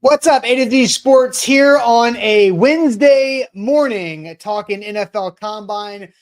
What's up, A to Z Sports here on a Wednesday morning, talking NFL Combine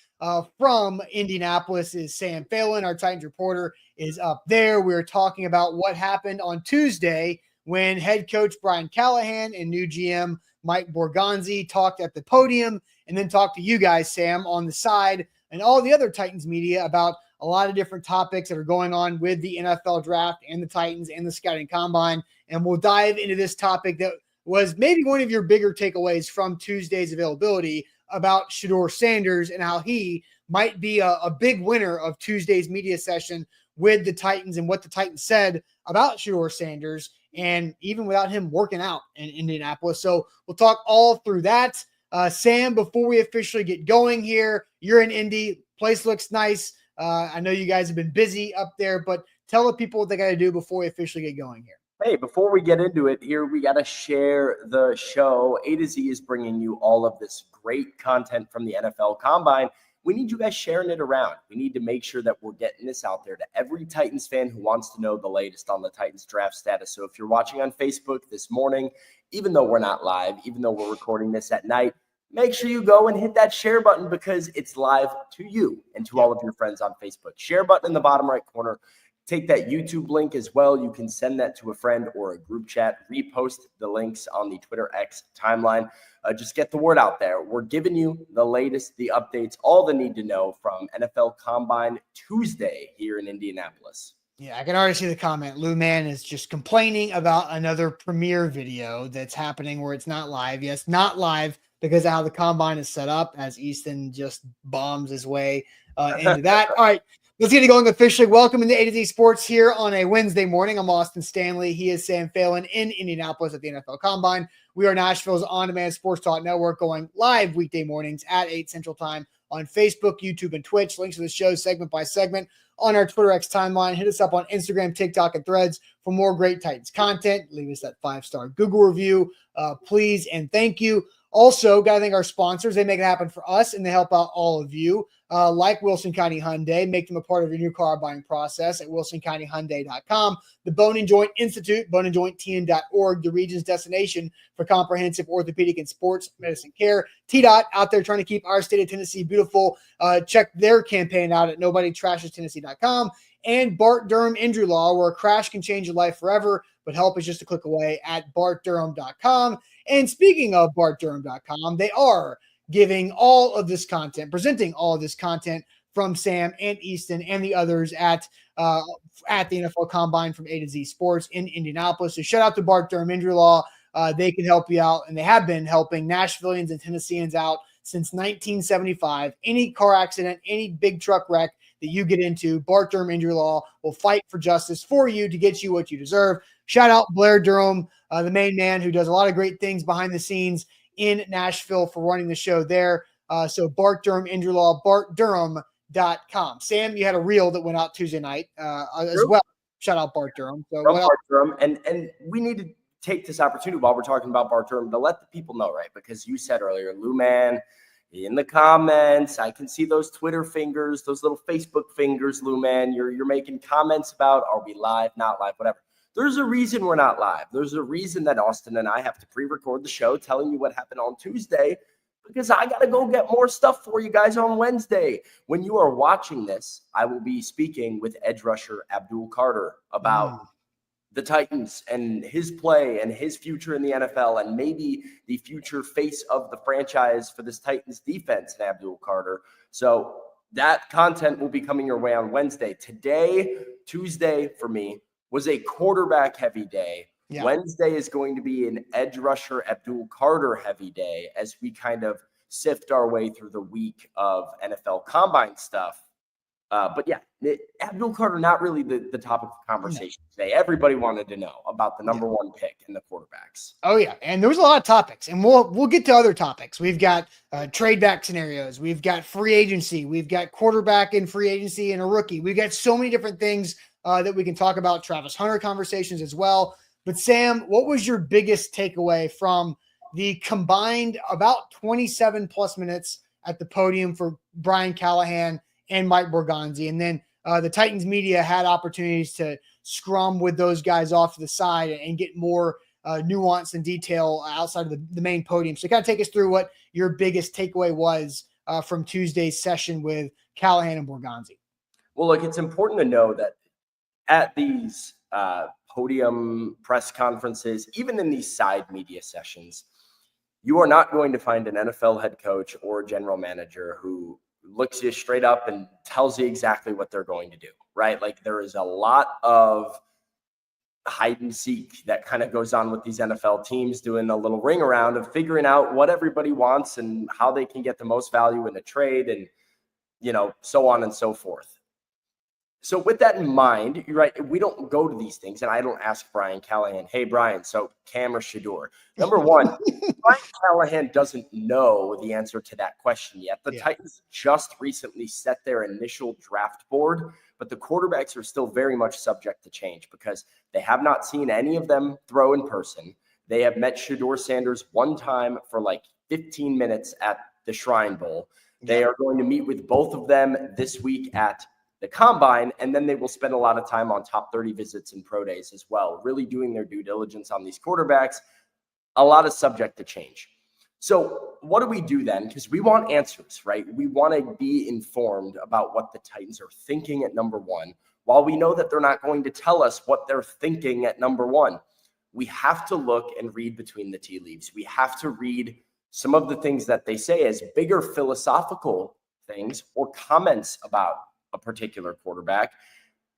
from Indianapolis. Is Sam Phelan, our Titans reporter, is up there. We're talking about what happened on Tuesday when head coach Brian Callahan and new GM Mike Borgonzi talked at the podium and then talked to you guys, Sam, on the side and all the other Titans media about a lot of different topics that are going on with the NFL draft and the Titans and the scouting combine. And we'll dive into this topic that was maybe one of your bigger takeaways from Tuesday's availability about Shedeur Sanders and how he might be a big winner of Tuesday's media session with the Titans and what the Titans said about Shedeur Sanders, and even without him working out in Indianapolis. So we'll talk all through that. Sam, before we officially get going here, you're in Indy. Place looks nice. I know you guys have been busy up there, but tell the people what they got to do before we officially get going here. Hey, before we get into it here, we got to share the show. A to Z is bringing you all of this great content from the NFL Combine. We need you guys sharing it around. We need to make sure that we're getting this out there to every Titans fan who wants to know the latest on the Titans draft status. So if you're watching on Facebook this morning, even though we're not live, even though we're recording this at night, make sure you go and hit that share button because it's live to you and to all of your friends on Facebook. Share button in the bottom right corner. Take that YouTube link as well. You can send that to a friend or a group chat. Repost the links on the Twitter X timeline. Just get the word out there. We're giving you the latest, the updates, all the need to know from NFL Combine Tuesday here in Indianapolis. Yeah, I can already see the comment. Lou Man is just complaining about another premiere video that's happening where it's not live. Yes, not live because of how the combine is set up, as Easton just bombs his way into that. All right, let's get it going officially. Welcome into A to Z Sports here on a Wednesday morning. I'm Austin Stanley. He is Sam Phelan in Indianapolis at the NFL Combine. We are Nashville's on-demand sports talk network, going live weekday mornings at 8 Central Time on Facebook, YouTube, and Twitch. Links to the show segment by segment on our Twitter X timeline. Hit us up on Instagram, TikTok, and Threads for more great Titans content. Leave us that 5-star Google review, please, and thank you. Also, got to thank our sponsors. They make it happen for us, and they help out all of you, like Wilson County Hyundai. Make them a part of your new car buying process at wilsoncountyhyundai.com. The Bone and Joint Institute, boneandjointtn.org, the region's destination for comprehensive orthopedic and sports medicine care. TDOT out there trying to keep our state of Tennessee beautiful. Check their campaign out at nobodytrashestennessee.com. And Bart Durham Injury Law, where a crash can change your life forever, but help is just a click away at bartdurham.com. And speaking of bartdurham.com, they are giving all of this content, presenting all of this content from Sam and Easton and the others at the NFL Combine from A to Z Sports in Indianapolis. So shout out to Bart Durham Injury Law. They can help you out, and they have been helping Nashvillians and Tennesseans out since 1975. Any car accident, any big truck wreck that you get into, Bart Durham Injury Law will fight for justice for you to get you what you deserve. Shout out Blair Durham, the main man who does a lot of great things behind the scenes in Nashville for running the show there. So Bart Durham Injury Law, bartdurham.com. Sam, you had a reel that went out Tuesday night as well. Shout out Bart Durham. So Bart Durham, and we need to take this opportunity while we're talking about Bart Durham to let the people know, right? Because you said earlier, Lou Man, in the comments, I can see those Twitter fingers, those little Facebook fingers, Lou Man. You're making comments about, are we live, not live, whatever. There's a reason we're not live. There's a reason that Austin and I have to pre-record the show telling you what happened on Tuesday, because I got to go get more stuff for you guys on Wednesday. When you are watching this, I will be speaking with edge rusher Abdul Carter about the Titans and his play and his future in the NFL and maybe the future face of the franchise for this Titans defense in Abdul Carter. So that content will be coming your way on Wednesday. Today, Tuesday for me, was a quarterback heavy day. Yeah. Wednesday is going to be an edge rusher Abdul Carter heavy day as we kind of sift our way through the week of NFL Combine stuff. But yeah, Abdul Carter, not really the topic of conversation today. Everybody wanted to know about the number one pick in the quarterbacks. Oh yeah, and there was a lot of topics, and we'll get to other topics. We've got trade back scenarios, we've got free agency, we've got quarterback in free agency and a rookie. We've got so many different things that we can talk about. Travis Hunter conversations as well. But Sam, what was your biggest takeaway from the combined about 27 plus minutes at the podium for Brian Callahan and Mike Borgonzi? And then the Titans media had opportunities to scrum with those guys off to the side and get more nuance and detail outside of the main podium. So kind of take us through what your biggest takeaway was from Tuesday's session with Callahan and Borgonzi. Well, look, it's important to know that at these podium press conferences, even in these side media sessions, you are not going to find an NFL head coach or general manager who looks you straight up and tells you exactly what they're going to do, right? Like, there is a lot of hide and seek that kind of goes on with these NFL teams, doing a little ring around of figuring out what everybody wants and how they can get the most value in a trade and, so on and so forth. So with that in mind, you're right, we don't go to these things, and I don't ask Brian Callahan, hey, Brian, so Cam or Shedeur? Number one, Brian Callahan doesn't know the answer to that question yet. The Titans just recently set their initial draft board, but the quarterbacks are still very much subject to change because they have not seen any of them throw in person. They have met Shedeur Sanders one time for like 15 minutes at the Shrine Bowl. They are going to meet with both of them this week at the Combine, and then they will spend a lot of time on top 30 visits and pro days as well, really doing their due diligence on these quarterbacks. A lot of subject to change. So what do we do then? Because we want answers, right? We want to be informed about what the Titans are thinking at number one, while we know that they're not going to tell us what they're thinking at number one. We have to look and read between the tea leaves. We have to read some of the things that they say as bigger philosophical things or comments about a particular quarterback,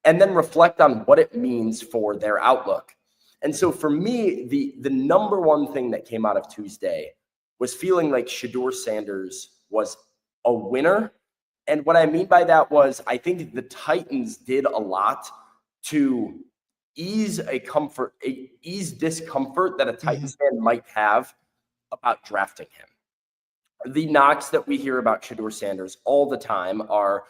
and then reflect on what it means for their outlook. And so for me, the number one thing that came out of Tuesday was feeling like Shedeur Sanders was a winner. And what I mean by that was, I think the Titans did a lot to ease discomfort that a Titans fan might have about drafting him. The knocks that we hear about Shedeur Sanders all the time are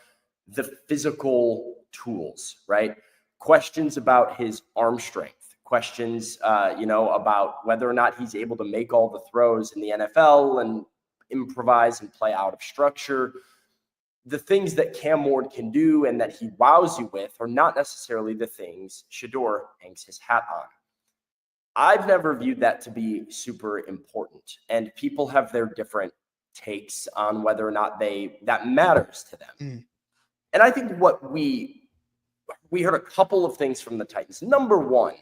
the physical tools, right? Questions about his arm strength, questions, about whether or not he's able to make all the throws in the NFL and improvise and play out of structure. The things that Cam Ward can do and that he wows you with are not necessarily the things Shedeur hangs his hat on. I've never viewed that to be super important, and people have their different takes on whether or not that matters to them. And I think what we heard a couple of things from the Titans. Number one,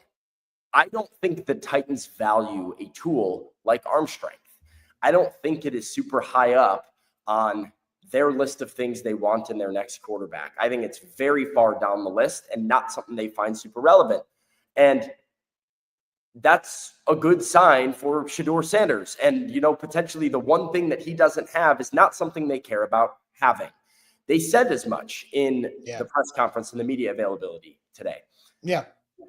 I don't think the Titans value a tool like arm strength. I don't think it is super high up on their list of things they want in their next quarterback. I think it's very far down the list and not something they find super relevant. And that's a good sign for Shedeur Sanders. And, potentially the one thing that he doesn't have is not something they care about having. They said as much in the press conference and the media availability today. Yeah.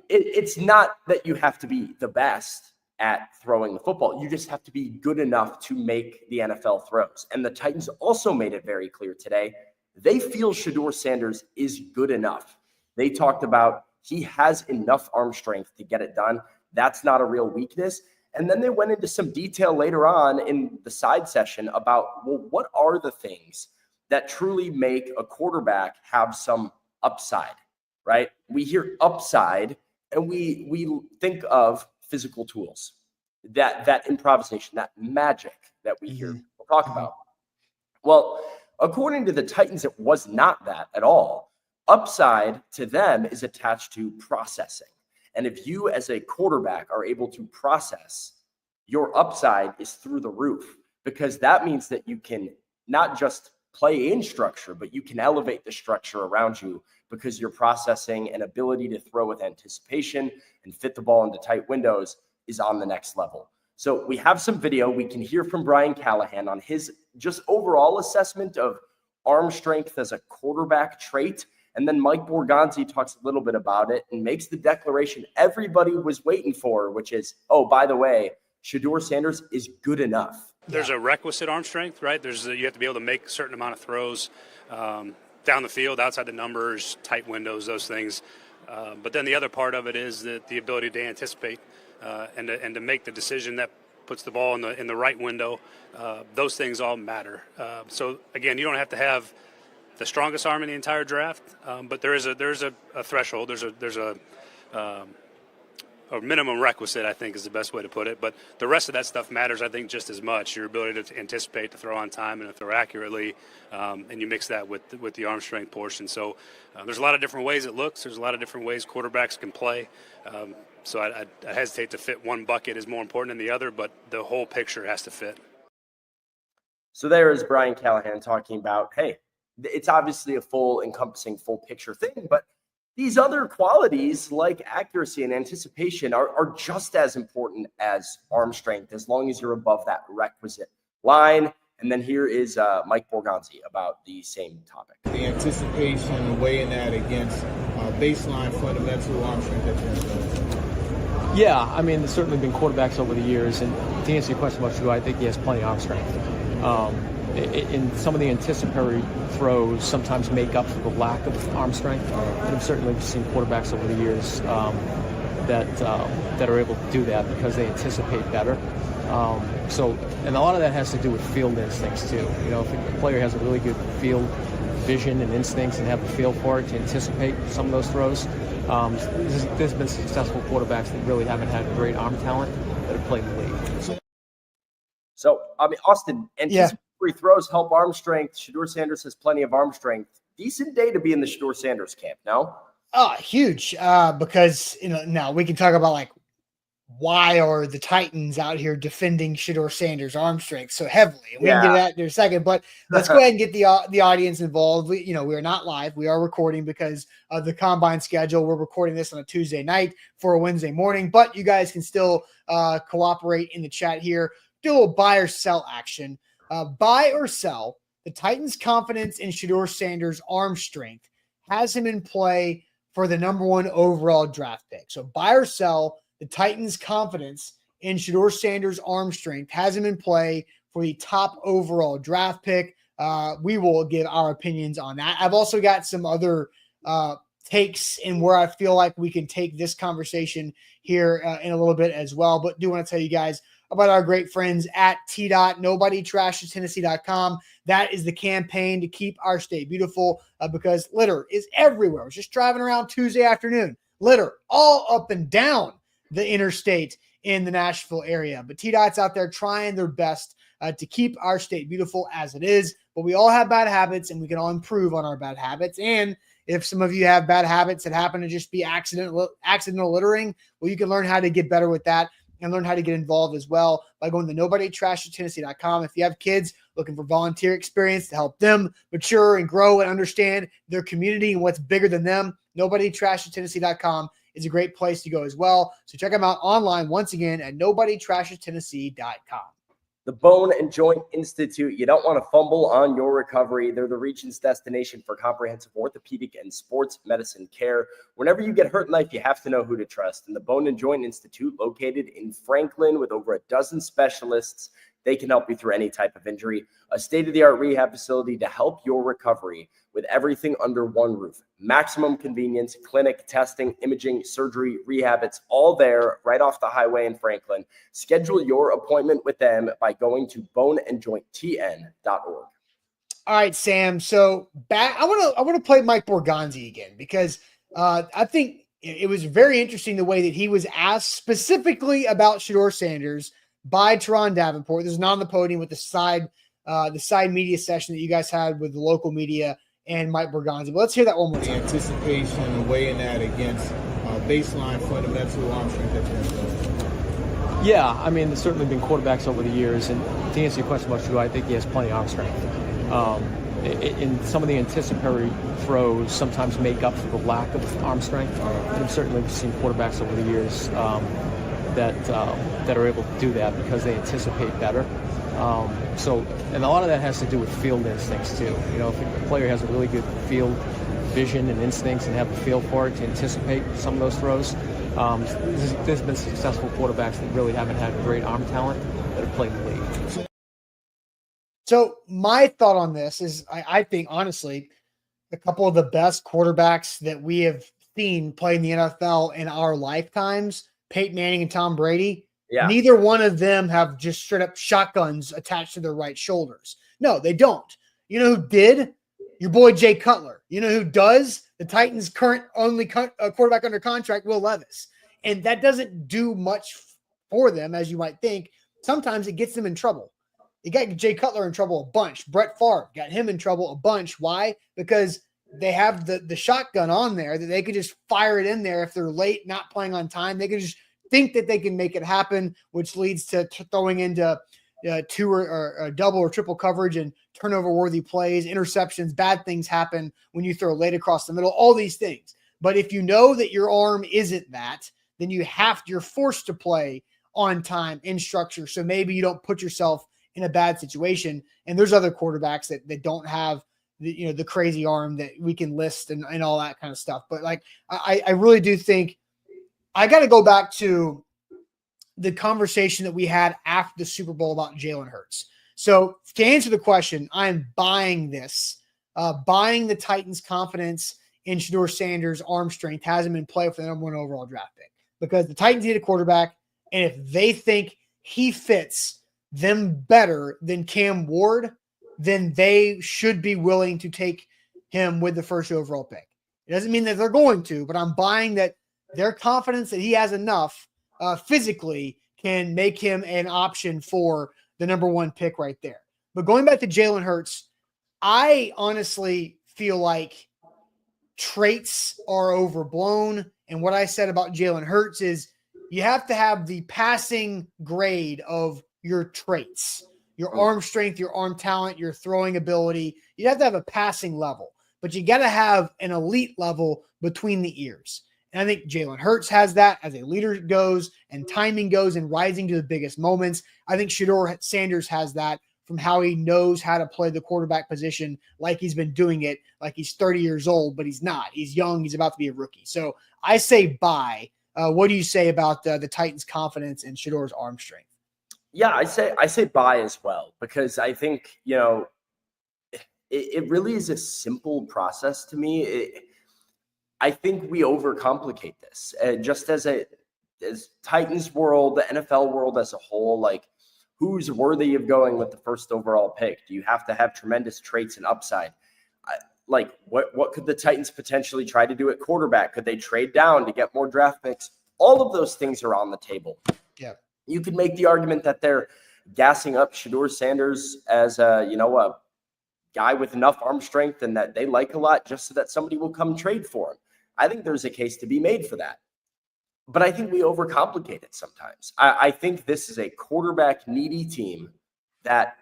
It's not that you have to be the best at throwing the football. You just have to be good enough to make the NFL throws. And the Titans also made it very clear today. They feel Shedeur Sanders is good enough. They talked about he has enough arm strength to get it done. That's not a real weakness. And then they went into some detail later on in the side session about, well, what are the things that truly make a quarterback have some upside, right? We hear upside and we think of physical tools, that improvisation, that magic that we hear people talk about. Well, according to the Titans, it was not that at all. Upside to them is attached to processing. And if you as a quarterback are able to process, your upside is through the roof, because that means that you can not just play in structure, but you can elevate the structure around you because your processing and ability to throw with anticipation and fit the ball into tight windows is on the next level. So we have some video. We can hear from Brian Callahan on his just overall assessment of arm strength as a quarterback trait. And then Mike Borgonzi talks a little bit about it and makes the declaration everybody was waiting for, which is, oh, by the way, Shedeur Sanders is good enough. There's a requisite arm strength, right? You have to be able to make a certain amount of throws down the field, outside the numbers, tight windows, those things. But then the other part of it is that the ability to anticipate and to make the decision that puts the ball in the right window. Those things all matter. So again, you don't have to have the strongest arm in the entire draft, but there's a threshold. There's a or minimum requisite, I think is the best way to put it. But the rest of that stuff matters, I think, just as much. Your ability to anticipate, to throw on time, and to throw accurately, and you mix that with the arm strength portion. So there's a lot of different ways it looks. There's a lot of different ways quarterbacks can play. So I hesitate to fit one bucket is more important than the other, but the whole picture has to fit. So there is Brian Callahan talking about, hey, it's obviously a full encompassing full picture thing, but these other qualities like accuracy and anticipation are just as important as arm strength, as long as you're above that requisite line. And then here is Mike Borgonzi about the same topic. The anticipation, weighing that against baseline fundamental arm strength. Yeah, I mean, there's certainly been quarterbacks over the years, and to answer your question about Shedeur, I think he has plenty of arm strength. In some of the anticipatory throws sometimes make up for the lack of arm strength. And I've certainly seen quarterbacks over the years that are able to do that because they anticipate better. And a lot of that has to do with field instincts too. You know, if a player has a really good field vision and instincts and have a feel for it to anticipate some of those throws, there's been successful quarterbacks that really haven't had great arm talent that have played in the league. So, I mean, Austin, anticipatory throws help arm strength. Shedeur Sanders has plenty of arm strength. Decent day to be in the Shedeur Sanders camp, no? Oh, huge. Because, now we can talk about like why are the Titans out here defending Shedeur Sanders' arm strength so heavily? We can get to that in a second, but let's go ahead and get the audience involved. We are not live. We are recording because of the combine schedule. We're recording this on a Tuesday night for a Wednesday morning, but you guys can still cooperate in the chat here. Do a little buy or sell action. Buy or sell, the Titans' confidence in Shedeur Sanders' arm strength has him in play for the number 1 overall draft pick. So buy or sell, the Titans' confidence in Shedeur Sanders' arm strength has him in play for the top overall draft pick. We will give our opinions on that. I've also got some other takes in where I feel like we can take this conversation here in a little bit as well, but do want to tell you guys about our great friends at T.NobodyTrashesTennessee.com. That is the campaign to keep our state beautiful because litter is everywhere. I was just driving around Tuesday afternoon. Litter all up and down the interstate in the Nashville area. But T.Dot's out there trying their best to keep our state beautiful as it is. But we all have bad habits, and we can all improve on our bad habits. And if some of you have bad habits that happen to just be accidental littering, well, you can learn how to get better with that and learn how to get involved as well by going to NobodyTrashesTennessee.com. If you have kids looking for volunteer experience to help them mature and grow and understand their community and what's bigger than them, NobodyTrashesTennessee.com is a great place to go as well. So check them out online once again at NobodyTrashesTennessee.com. The Bone and Joint Institute. You don't want to fumble on your recovery. They're the region's destination for comprehensive orthopedic and sports medicine care. Whenever you get hurt in life, you have to know who to trust. And the Bone and Joint Institute, located in Franklin with over a dozen specialists, they can help you through any type of injury. A state-of-the-art rehab facility to help your recovery with everything under one roof. Maximum convenience, clinic, testing, imaging, surgery, rehab. It's all there right off the highway in Franklin. Schedule your appointment with them by going to boneandjointtn.org. All right, Sam. So back, I want to play Mike Borgonzi again because I think it was very interesting the way that he was asked specifically about Shedeur Sanders by Teron Davenport. This is not on the podium with the side media session that you guys had with the local media and Mike Borgonzi. But let's hear that one more time. Anticipation, weighing that against baseline fundamental arm strength. Yeah, I mean, there's certainly been quarterbacks over the years, and to answer your question about Shedeur, I think he has plenty of arm strength. In some of the anticipatory throws sometimes make up for the lack of arm strength. And I've certainly seen quarterbacks over the years that are able to do that because they anticipate better. And a lot of that has to do with field instincts too. You know, if a player has a really good field vision and instincts and have a feel for it to anticipate some of those throws, there's been successful quarterbacks that really haven't had great arm talent that have played in the league. So my thought on this is I think, honestly, a couple of the best quarterbacks that we have seen play in the NFL in our lifetimes, Peyton Manning and Tom Brady, neither one of them have just straight up shotguns attached to their right shoulders. No, they don't. You know who did? Your boy Jay Cutler. You know who does? The Titans' current only quarterback under contract, Will Levis. And that doesn't do much for them, as you might think. Sometimes it gets them in trouble. It got Jay Cutler in trouble a bunch. Brett Favre got him in trouble a bunch. Why? Because they have the shotgun on there that they could just fire it in there if they're late, not playing on time. They could just think that they can make it happen, which leads to throwing into two or double or triple coverage and turnover-worthy plays, interceptions. Bad things happen when you throw late across the middle, all these things. But if you know that your arm isn't that, then you're forced to play on time in structure. So maybe you don't put yourself in a bad situation. And there's other quarterbacks that don't have the crazy arm that we can list and all that kind of stuff. But like, I really do think I got to go back to the conversation that we had after the Super Bowl about Jalen Hurts. So to answer the question, I'm buying this, buying the Titans' confidence in Shedeur Sanders' arm strength has him in play for the number 1 overall draft pick, because the Titans need a quarterback. And if they think he fits them better than Cam Ward, then they should be willing to take him with the first overall pick. It doesn't mean that they're going to, but I'm buying that their confidence that he has enough physically can make him an option for the number 1 pick right there. But going back to Jalen Hurts, I honestly feel like traits are overblown. And what I said about Jalen Hurts is you have to have the passing grade of your traits, your arm strength, your arm talent, your throwing ability. You have to have a passing level, but you got to have an elite level between the ears. And I think Jalen Hurts has that as a leader goes and timing goes and rising to the biggest moments. I think Shedeur Sanders has that from how he knows how to play the quarterback position, like he's been doing it, like he's 30 years old, but he's not. He's young. He's about to be a rookie. So I say buy. What do you say about the Titans' confidence in Shedeur's arm strength? Yeah, I say buy as well, because I think, it really is a simple process to me. I think we overcomplicate this, just as Titans world, the NFL world as a whole. Like, who's worthy of going with the first overall pick? Do you have to have tremendous traits and upside? What could the Titans potentially try to do at quarterback? Could they trade down to get more draft picks? All of those things are on the table. Yeah. You could make the argument that they're gassing up Shedeur Sanders as a guy with enough arm strength and that they like a lot, just so that somebody will come trade for him. I think there's a case to be made for that. But I think we overcomplicate it sometimes. I think this is a quarterback needy team that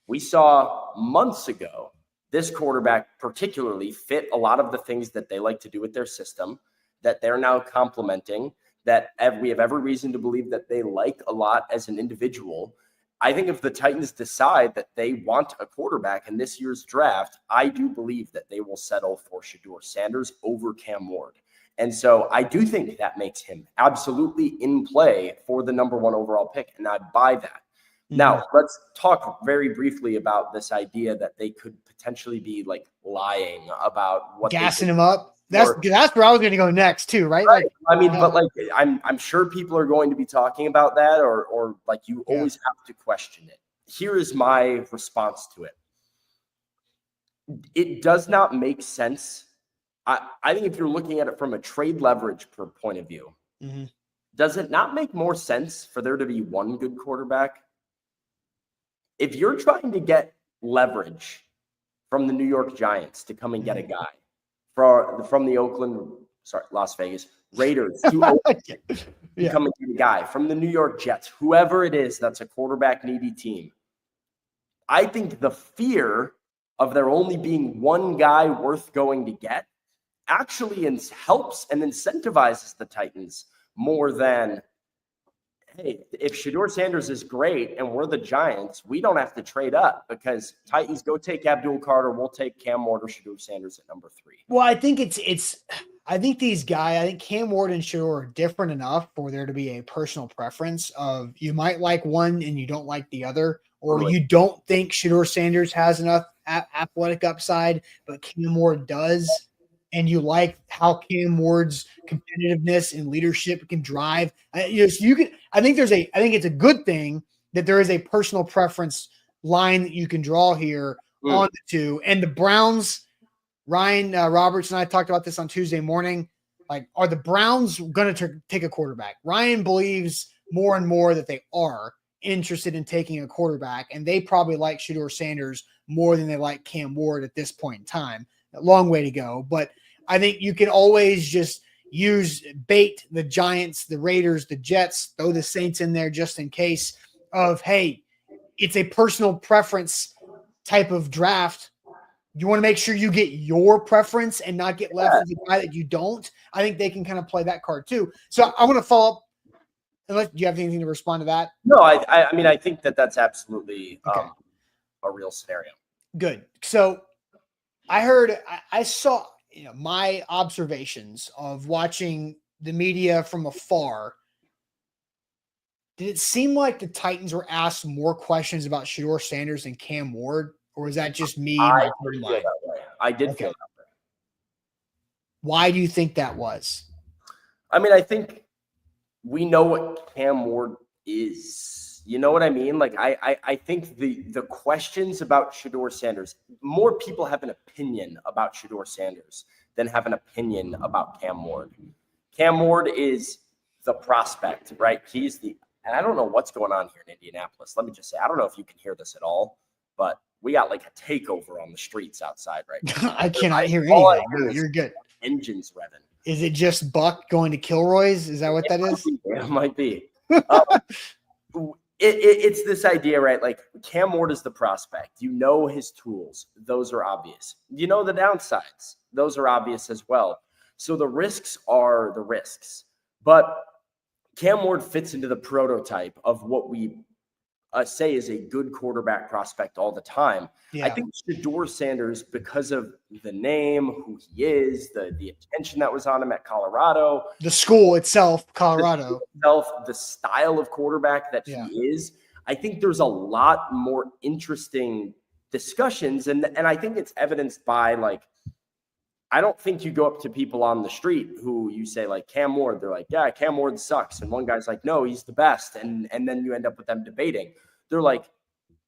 we saw months ago. This quarterback particularly fit a lot of the things that they like to do with their system, that they're now complementing, that we have every reason to believe that they like a lot as an individual. I think if the Titans decide that they want a quarterback in this year's draft, I do believe that they will settle for Shedeur Sanders over Cam Ward. And so I do think that makes him absolutely in play for the number 1 overall pick, and I buy that. Mm-hmm. Now, let's talk very briefly about this idea that they could potentially be lying about what gassing him up. That's where I was going to go next too, right? Right. I'm sure people are going to be talking about that, or you always have to question it. Here is my response to it. It does not make sense. I think if you're looking at it from a trade leverage point of view, mm-hmm. Does it not make more sense for there to be one good quarterback? If you're trying to get leverage from the New York Giants to come and get a guy from the Las Vegas Raiders to come and get a guy from the New York Jets, whoever it is that's a quarterback needy team, I think the fear of there only being one guy worth going to get actually helps and incentivizes the Titans more than, hey, if Shedeur Sanders is great and we're the Giants, we don't have to trade up, because Titans go take Abdul Carter, we'll take Cam Ward or Shedeur Sanders at number 3. Well, I think I think these guys, I think Cam Ward and Shedeur are different enough for there to be a personal preference of you might like one and you don't like the other, or you don't think Shedeur Sanders has enough athletic upside, but Cam Ward does. And you like how Cam Ward's competitiveness and leadership can drive. I think it's a good thing that there is a personal preference line that you can draw here on the two. And the Browns, Ryan Roberts and I talked about this on Tuesday morning. Like, are the Browns going to take a quarterback? Ryan believes more and more that they are interested in taking a quarterback, and they probably like Shedeur Sanders more than they like Cam Ward at this point in time. A long way to go, but I think you can always just bait the Giants, the Raiders, the Jets, throw the Saints in there just in case of, hey, it's a personal preference type of draft. You want to make sure you get your preference and not get left with the guy that you don't. I think they can kind of play that card too. So I want to follow up. Unless, do you have anything to respond to that? No, I mean, I think that's absolutely a real scenario. Good. So I saw, my observations of watching the media from afar. Did it seem like the Titans were asked more questions about Shedeur Sanders and Cam Ward, or was that just me? I did feel that way. I did feel that way. Why do you think that was? I mean, I think we know what Cam Ward is. You know what I mean? Like, I think the questions about Shedeur Sanders, more people have an opinion about Shedeur Sanders than have an opinion about Cam Ward. Cam Ward is the prospect, right? And I don't know what's going on here in Indianapolis. Let me just say, I don't know if you can hear this at all, but we got like a takeover on the streets outside right now. I cannot hear anything. No, you're good. Engines revving. Is it just Buck going to Kilroy's? Is that what that is? It might be. It's this idea, right? Like, Cam Ward is the prospect. You know his tools. Those are obvious. You know the downsides. Those are obvious as well. So the risks are the risks. But Cam Ward fits into the prototype of what we say is a good quarterback prospect all the time. Yeah. I think Shedeur Sanders, because of the name, who he is, the attention that was on him at Colorado, the school itself, Colorado, the style of quarterback that he is, I think there's a lot more interesting discussions. And I think it's evidenced by, like, I don't think you go up to people on the street who you say, like, Cam Ward, they're like, yeah, Cam Ward sucks. And one guy's like, no, he's the best. And then you end up with them debating. They're like,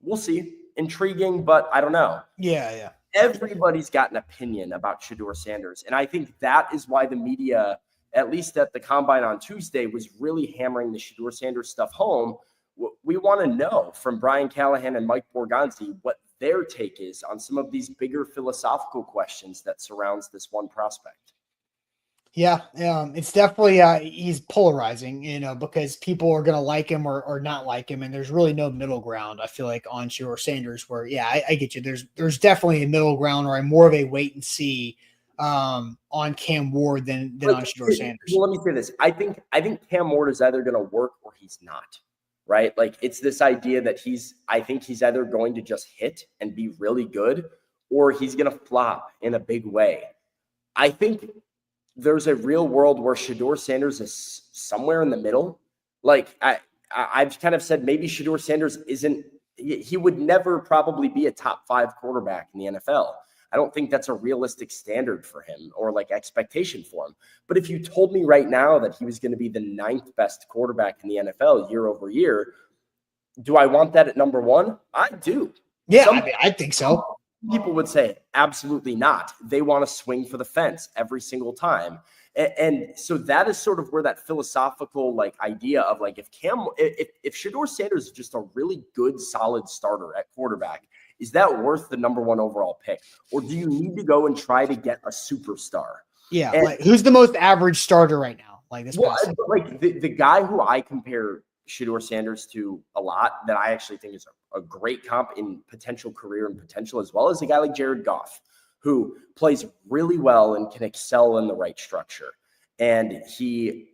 we'll see. Intriguing, but I don't know. Yeah. Everybody's got an opinion about Shedeur Sanders. And I think that is why the media, at least at the Combine on Tuesday, was really hammering the Shedeur Sanders stuff home. We want to know from Brian Callahan and Mike Borgonzi what their take is on some of these bigger philosophical questions that surrounds this one prospect. Yeah, it's definitely he's polarizing, because people are going to like him or not like him, and there's really no middle ground. I feel like on Shedeur Sanders, where I get you. There's definitely a middle ground, or more of a wait and see on Cam Ward than on Shedeur Sanders. Well, let me say this: I think Cam Ward is either going to work or he's not. Right? Like, it's this idea that I think he's either going to just hit and be really good, or he's going to flop in a big way. I think there's a real world where Shedeur Sanders is somewhere in the middle. Like, I've kind of said maybe Shedeur Sanders he would never probably be a top 5 quarterback in the NFL. I don't think that's a realistic standard for him or like expectation for him. But if you told me right now that he was going to be the 9th best quarterback in the NFL year over year, do I want that at number 1? I do. Yeah, I think so. People would say absolutely not. They want to swing for the fence every single time. And so that is sort of where that philosophical idea of if Shedeur Sanders is just a really good, solid starter at quarterback, is that worth the number 1 overall pick? Or do you need to go and try to get a superstar? Yeah. And, who's the most average starter right now? The guy who I compare Shedeur Sanders to a lot that I actually think is a great comp in potential career and potential, as well as a guy like Jared Goff, who plays really well and can excel in the right structure. And he,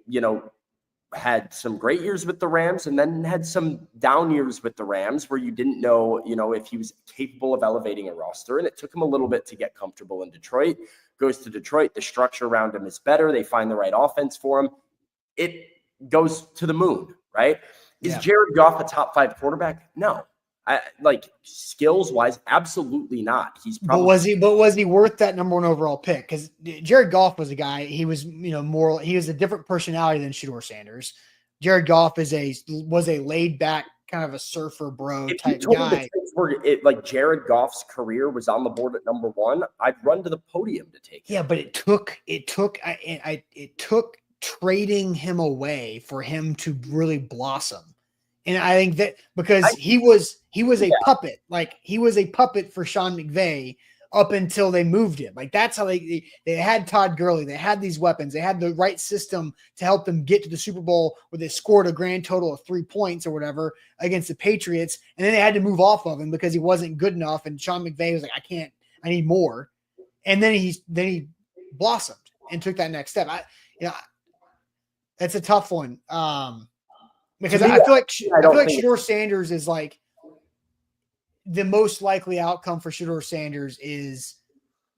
had some great years with the Rams and then had some down years with the Rams where you didn't know, if he was capable of elevating a roster. And it took him a little bit to get comfortable in Detroit. Goes to Detroit, the structure around him is better. They find the right offense for him. It goes to the moon, right? Is Jared Goff a top 5 quarterback? No. Skills wise, absolutely not. He's probably, but was he worth that number 1 overall pick? Because Jared Goff was a guy. He was, he was a different personality than Shedeur Sanders. Jared Goff was a laid back kind of a surfer bro If you type told me the guy. things were like Jared Goff's career was on the board at number 1, I'd run to the podium to take him. Yeah, but it took trading him away for him to really blossom. And I think that because he was a puppet, like he was a puppet for Sean McVay up until they moved him. Like that's how they had Todd Gurley. They had these weapons. They had the right system to help them get to the Super Bowl where they scored a grand total of 3 points or whatever against the Patriots. And then they had to move off of him because he wasn't good enough. And Sean McVay was like, I need more. And then he blossomed and took that next step. That's a tough one. Because I feel like Shedeur Sanders is like the most likely outcome for Shedeur Sanders is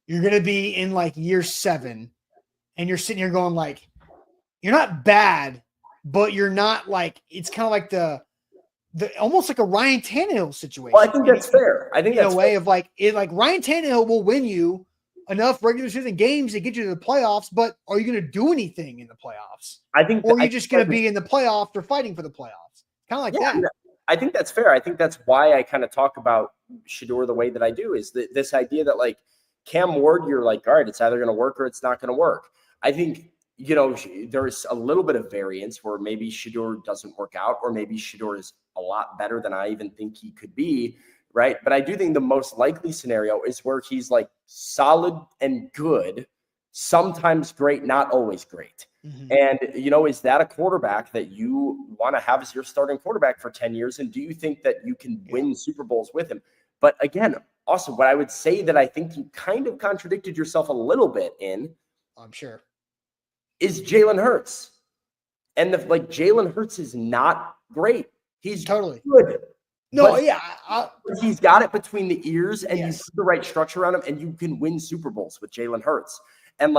you're going to be in like year 7 and you're sitting here going like, you're not bad, but you're not like, it's kind of like the almost like a Ryan Tannehill situation. Well, I think that's fair. I think in that's a way fair. of like Ryan Tannehill will win you enough regular season games to get you to the playoffs, but are you going to do anything in the playoffs? Or are you just going to be in the playoffs or fighting for the playoffs? Kind of like that. I think that's fair. I think that's why I kind of talk about Shedeur the way that I do is this idea that like Cam Ward, you're like, all right, it's either going to work or it's not going to work. I think, there's a little bit of variance where maybe Shedeur doesn't work out, or maybe Shedeur is a lot better than I even think he could be. Right. But I do think the most likely scenario is where he's like solid and good, sometimes great, not always great. Mm-hmm. And, is that a quarterback that you want to have as your starting quarterback for 10 years? And do you think that you can win Super Bowls with him? But again, also what I would say that I think you kind of contradicted yourself a little bit in, I'm sure, is Jalen Hurts. And Jalen Hurts is not great. He's totally good. No, but yeah. He's got it between the ears, and Yes. you put the right structure around him, and you can win Super Bowls with Jalen Hurts. And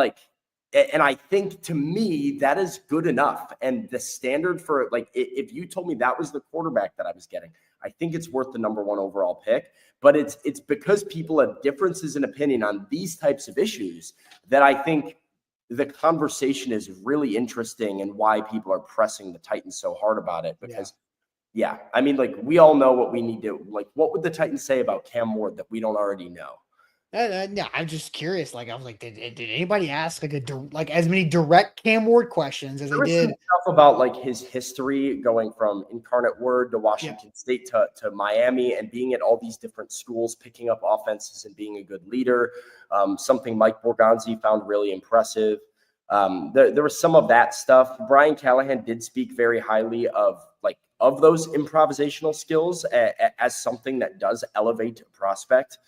I think to me, that is good enough. And the standard for if you told me that was the quarterback that I was getting, I think it's worth the number 1 overall pick. But it's because people have differences in opinion on these types of issues that I think the conversation is really interesting and why people are pressing the Titans so hard about it. Because yeah, I mean, we all know what we need to, what would the Titans say about Cam Ward that we don't already know? No, I'm just curious. I was like, did anybody ask as many direct Cam Ward questions as they did? Stuff about his history going from Incarnate Word to Washington State to Miami and being at all these different schools, picking up offenses and being a good leader. Something Mike Borgonzi found really impressive. There was some of that stuff. Brian Callahan did speak very highly of those improvisational skills as something that does elevate a prospect.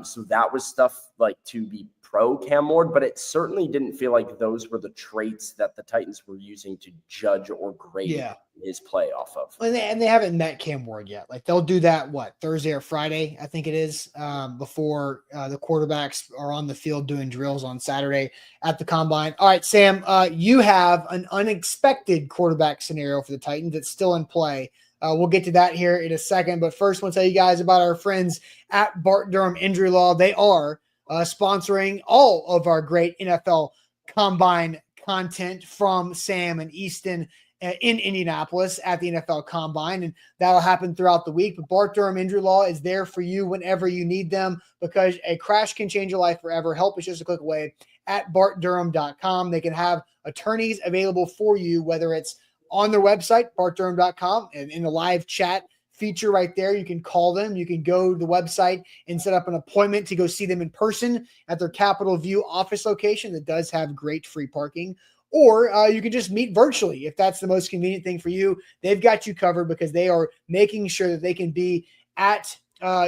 So that was stuff to be pro Cam Ward, but it certainly didn't feel like those were the traits that the Titans were using to judge or grade his play off of. And they haven't met Cam Ward yet. They'll do that, Thursday or Friday, I think it is, before the quarterbacks are on the field doing drills on Saturday at the Combine. All right, Sam, you have an unexpected quarterback scenario for the Titans that's still in play. We'll get to that here in a second. But first, we'll tell you guys about our friends at Bart Durham Injury Law. They are sponsoring all of our great NFL Combine content from Sam and Easton in Indianapolis at the NFL Combine. And that'll happen throughout the week. But Bart Durham Injury Law is there for you whenever you need them, because a crash can change your life forever. Help is just a click away at bartdurham.com. They can have attorneys available for you, whether it's on their website, bartdurham.com, and in the live chat feature right there, you can call them. You can go to the website and set up an appointment to go see them in person at their Capitol View office location that does have great free parking. Or you can just meet virtually if that's the most convenient thing for you. They've got you covered because they are making sure that they can be at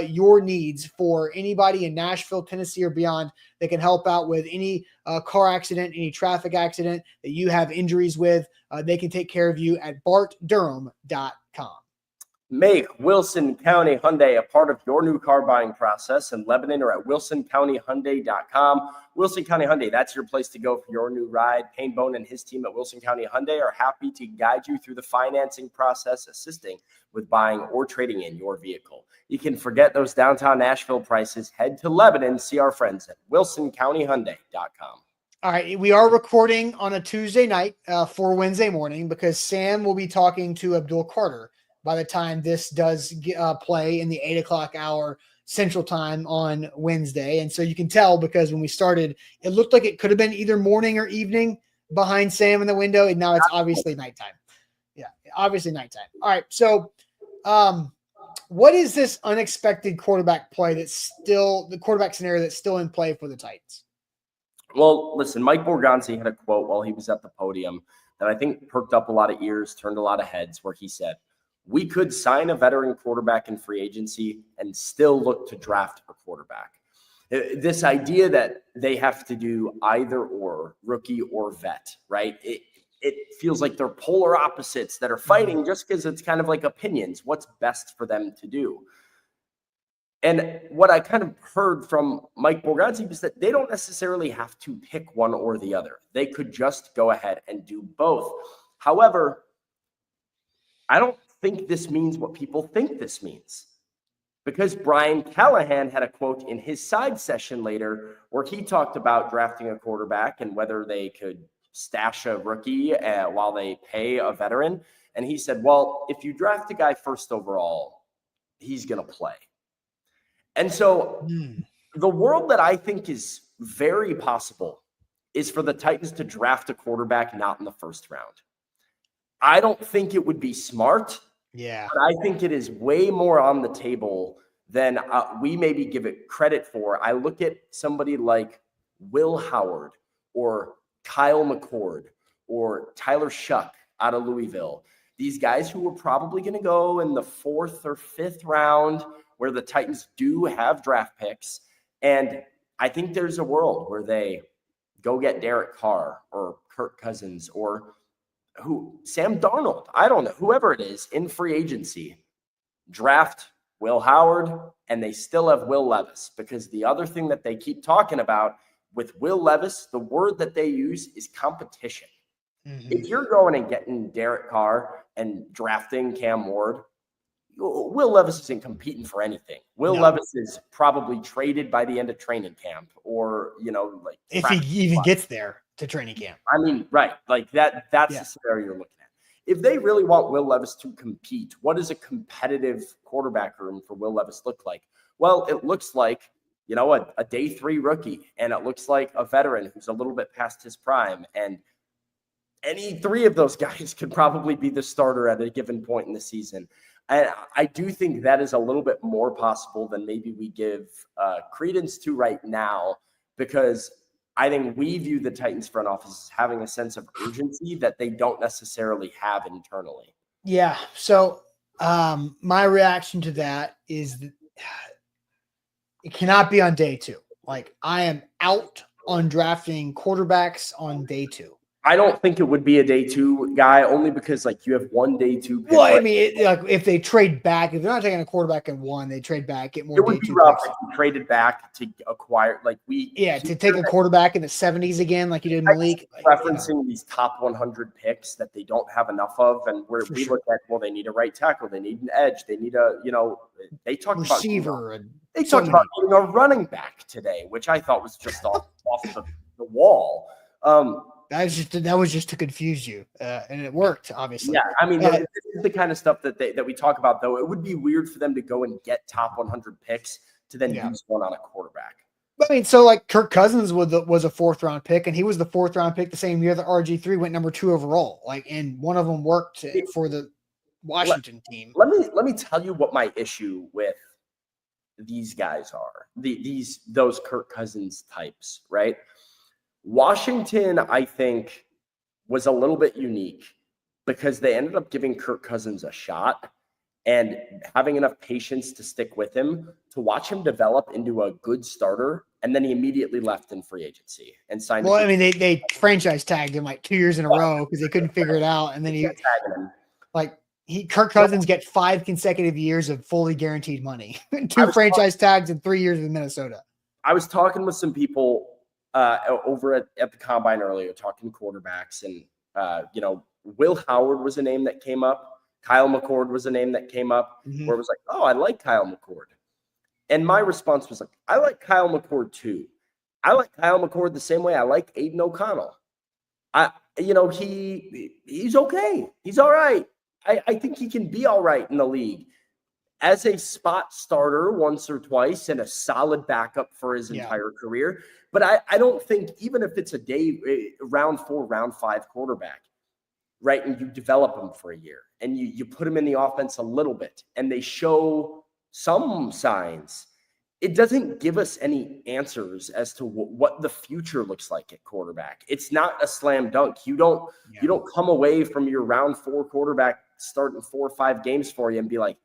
your needs for anybody in Nashville, Tennessee, or beyond that can help out with any car accident, any traffic accident that you have injuries with. They can take care of you at bartdurham.com. Make Wilson County Hyundai a part of your new car buying process in Lebanon or at wilsoncountyhyundai.com. Wilson County Hyundai, that's your place to go for your new ride. Payne Bone and his team at Wilson County Hyundai are happy to guide you through the financing process, assisting with buying or trading in your vehicle. You can forget those downtown Nashville prices. Head to Lebanon, see our friends at wilsoncountyhyundai.com. All right, we are recording on a Tuesday night for Wednesday morning because Sam will be talking to Abdul Carter by the time this does play in the 8 o'clock hour Central Time on Wednesday. And so you can tell because when we started, it looked like it could have been either morning or evening behind Sam in the window. And now it's obviously nighttime. Yeah, obviously nighttime. All right. So what is this unexpected quarterback play that's still the quarterback scenario that's still in play for the Titans? Well, listen, Mike Borgonzi had a quote while he was at the podium that I think perked up a lot of ears, turned a lot of heads, where he said, "We could sign a veteran quarterback in free agency and still look to draft a quarterback." This idea that they have to do either or, rookie or vet, right? It feels like they're polar opposites that are fighting just because it's kind of like opinions. What's best for them to do? And what I kind of heard from Mike Borgonzi was that they don't necessarily have to pick one or the other. They could just go ahead and do both. However, I don't think this means what people think this means, because Brian Callahan had a quote in his side session later where he talked about drafting a quarterback and whether they could stash a rookie while they pay a veteran. And he said, well, if you draft a guy first overall, he's going to play. And so the world that I think is very possible is for the Titans to draft a quarterback not in the first round. I don't think it would be smart. Yeah. But I think it is way more on the table than we maybe give it credit for. I look at somebody like Will Howard or Kyle McCord or Tyler Shuck out of Louisville. These guys who were probably going to go in the 4th or 5th round, where the Titans do have draft picks. And I think there's a world where they go get Derek Carr or Kirk Cousins or Sam Darnold, I don't know, whoever it is in free agency, draft Will Howard, and they still have Will Levis, because the other thing that they keep talking about with Will Levis, the word that they use is competition. If you're going and getting Derek Carr and drafting Cam Ward, Will Levis isn't competing for anything. Will Levis is probably traded by the end of training camp, or, like if he even gets there to training camp. I mean, right. Like that's the scenario you're looking at. If they really want Will Levis to compete, what does a competitive quarterback room for Will Levis look like? Well, it looks like, a day 3 rookie, and it looks like a veteran who's a little bit past his prime. And any 3 of those guys could probably be the starter at a given point in the season. And I do think that is a little bit more possible than maybe we give credence to right now, because I think we view the Titans front office as having a sense of urgency that they don't necessarily have internally. Yeah. So my reaction to that is that it cannot be on day 2. Like, I am out on drafting quarterbacks on day 2. I don't think it would be a day 2 guy, only because you have one day 2 pick. Well, I mean, if they trade back, if they're not taking a quarterback in 1, they trade back, get more. It would be rough if you traded back to acquire to take a quarterback in the 70s again, like you did in the league. Referencing these top 100 picks that they don't have enough of, and where we look at, well, they need a right tackle, they need an edge, they need they talked receiver, they talked about getting a running back today, which I thought was just off the wall. That was just to confuse you, and it worked, obviously. Yeah, I mean, this is the kind of stuff that we talk about, though. It would be weird for them to go and get top 100 picks to then use one on a quarterback. I mean, so Kirk Cousins was a 4th round pick, and he was the 4th round pick the same year that RG3 went number 2 overall. And one of them worked for the Washington team. Let me tell you what my issue with these guys are. Those Kirk Cousins types, right? Washington, I think, was a little bit unique because they ended up giving Kirk Cousins a shot and having enough patience to stick with him, to watch him develop into a good starter. And then he immediately left in free agency and signed. Well, I mean, they franchise tagged him 2 years in a row because they couldn't figure it out. And then Kirk Cousins get 5 consecutive years of fully guaranteed money, 2 franchise tags in 3 years in Minnesota. I was talking with some people over at the combine earlier, talking quarterbacks, and Will Howard was a name that came up. Kyle McCord was a name that came up, where it was like, oh, I like Kyle McCord. And my response was I like Kyle McCord too. I like Kyle McCord the same way I like Aiden O'Connell. He's okay. He's all right. I think he can be all right in the league as a spot starter once or twice and a solid backup for his entire career. But I don't think, even if it's round 4, round 5 quarterback, right, and you develop him for a year and you put him in the offense a little bit and they show some signs, it doesn't give us any answers as to what the future looks like at quarterback. It's not a slam dunk. You don't come away from your round 4 quarterback starting 4 or 5 games for you and be like,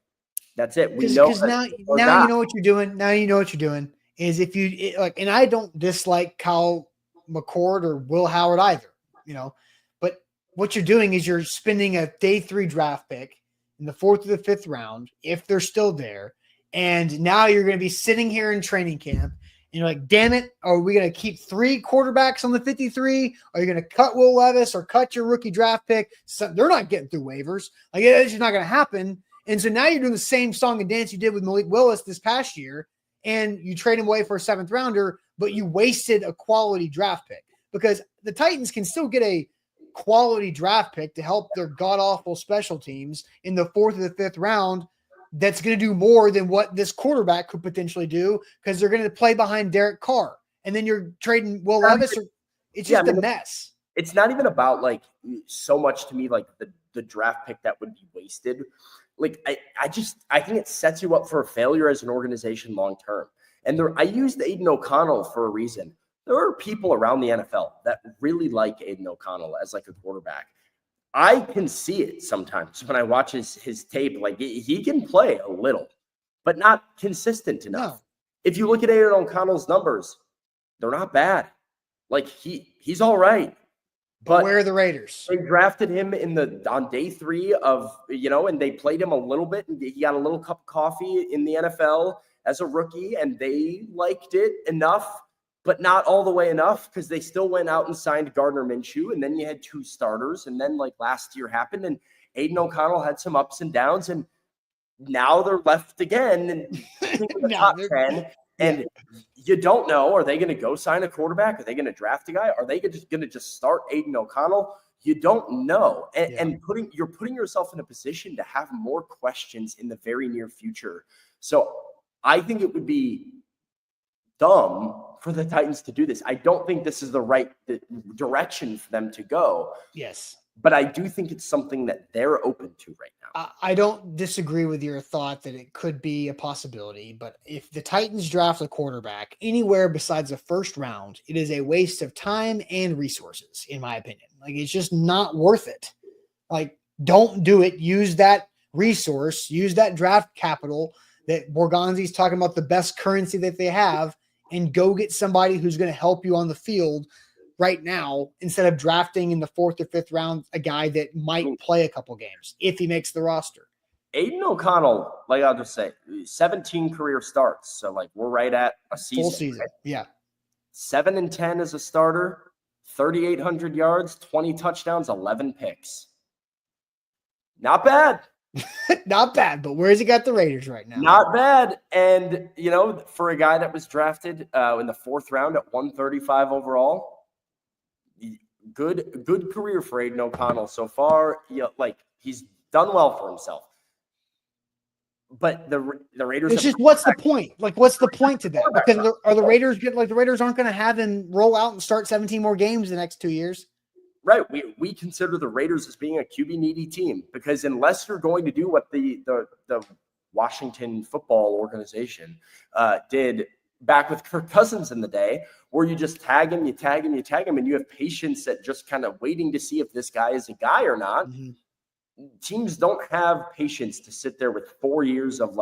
that's it. We know. Because now you know what you're doing. Now you know what you're doing is and I don't dislike Kyle McCord or Will Howard either, but what you're doing is you're spending a day 3 draft pick in the 4th or the 5th round, if they're still there. And now you're going to be sitting here in training camp and you're like, damn it, are we going to keep 3 quarterbacks on the 53? Are you going to cut Will Levis or cut your rookie draft pick? So they're not getting through waivers. Like, it's just not going to happen. And so now you're doing the same song and dance you did with Malik Willis this past year, and you trade him away for a 7th rounder, but you wasted a quality draft pick, because the Titans can still get a quality draft pick to help their god-awful special teams in the 4th or the 5th round that's going to do more than what this quarterback could potentially do, because they're going to play behind Derek Carr. And then you're trading Will Levis. It's just a mess. It's not even about like so much to me like the draft pick that would be wasted. Like I think it sets you up for a failure as an organization long term. And I used Aiden O'Connell for a reason. There are people around the NFL that really like Aiden O'Connell as like a quarterback. I can see it sometimes when I watch his tape. Like he can play a little, but not consistent enough. No. If you look at Aiden O'Connell's numbers, they're not bad. Like he's all right. But where are the Raiders? They drafted him on day 3 of, and they played him a little bit, and he got a little cup of coffee in the NFL as a rookie, and they liked it enough, but not all the way enough, because they still went out and signed Gardner Minshew, and then you had 2 starters, and then like last year happened, and Aiden O'Connell had some ups and downs, and now they're left again and in the top 10. And you don't know, are they going to go sign a quarterback? Are they going to draft a guy? Are they going to just start Aiden O'Connell? You don't know. And you're putting yourself in a position to have more questions in the very near future. So I think it would be dumb for the Titans to do this. I don't think this is the right direction for them to go. Yes. But I do think it's something that they're open to right now. I don't disagree with your thought that it could be a possibility, but if the Titans draft a quarterback anywhere besides the 1st round, it is a waste of time and resources, in my opinion. Like, it's just not worth it. Like, don't do it. Use that resource, use that draft capital that Borgonzi's talking about, the best currency that they have, and go get somebody who's going to help you on the field right now, instead of drafting in the 4th or 5th round a guy that might play a couple games if he makes the roster. Aiden O'Connell, like I'll just say, 17 career starts. So like we're right at a season. Full season, right? Yeah. 7-10 as a starter, 3,800 yards, 20 touchdowns, 11 picks. Not bad. Not bad, but where's he got the Raiders right now? Not bad. And, for a guy that was drafted in the 4th round at 135 overall, good career for Aiden O'Connell so far. He's done well for himself. But the Raiders. It's just, what's the point? Like, what's the point to that? Because the Raiders the Raiders aren't going to have him roll out and start 17 more games the next 2 years. Right. We consider the Raiders as being a QB needy team, because unless you're going to do what the Washington football organization did back with Kirk Cousins in the day, where you just tag him, and you have patience at just kind of waiting to see if this guy is a guy or not. Mm-hmm. Teams don't have patience to sit there with 4 years of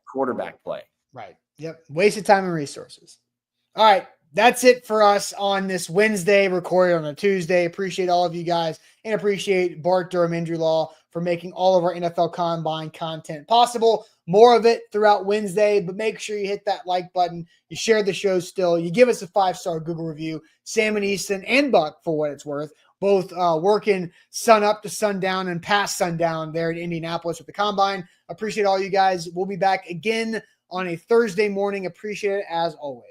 quarterback play. Right. Yep. Wasted time and resources. All right. That's it for us on this Wednesday, recorded on a Tuesday. Appreciate all of you guys, and appreciate Bart Durham Injury Law for making all of our NFL Combine content possible. More of it throughout Wednesday, but make sure you hit that like button. You share the show still. You give us a 5-star Google review. Sam and Easton and Buck, for what it's worth, both working sun up to sundown and past sundown there in Indianapolis with the Combine. Appreciate all you guys. We'll be back again on a Thursday morning. Appreciate it as always.